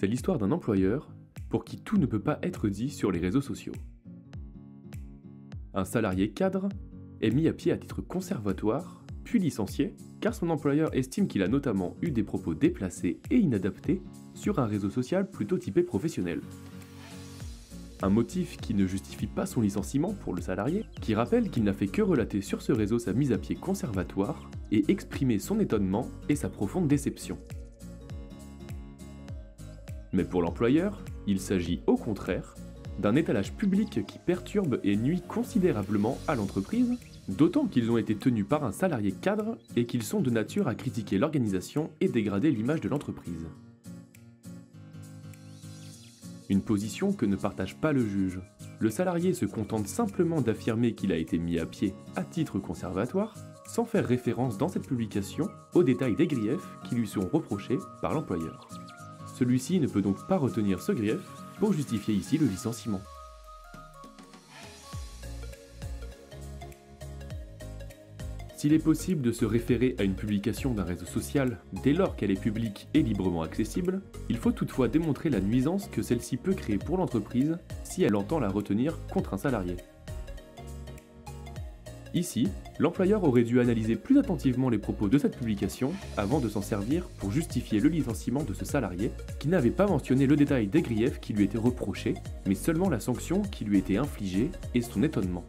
c'est l'histoire d'un employeur pour qui tout ne peut pas être dit sur les réseaux sociaux. Un salarié cadre est mis à pied à titre conservatoire, puis licencié, car son employeur estime qu'il a notamment eu des propos déplacés et inadaptés sur un réseau social plutôt typé professionnel. Un motif qui ne justifie pas son licenciement pour le salarié, qui rappelle qu'il n'a fait que relater sur ce réseau sa mise à pied conservatoire et exprimer son étonnement et sa profonde déception. Mais pour l'employeur, il s'agit au contraire d'un étalage public qui perturbe et nuit considérablement à l'entreprise, d'autant qu'ils ont été tenus par un salarié cadre et qu'ils sont de nature à critiquer l'organisation et dégrader l'image de l'entreprise. Une position que ne partage pas le juge. Le salarié se contente simplement d'affirmer qu'il a été mis à pied à titre conservatoire, sans faire référence dans cette publication aux détails des griefs qui lui sont reprochés par l'employeur. Celui-ci ne peut donc pas retenir ce grief pour justifier ici le licenciement. S'il est possible de se référer à une publication d'un réseau social dès lors qu'elle est publique et librement accessible, il faut toutefois démontrer la nuisance que celle-ci peut créer pour l'entreprise si elle entend la retenir contre un salarié. Ici, l'employeur aurait dû analyser plus attentivement les propos de cette publication avant de s'en servir pour justifier le licenciement de ce salarié qui n'avait pas mentionné le détail des griefs qui lui étaient reprochés, mais seulement la sanction qui lui était infligée et son étonnement.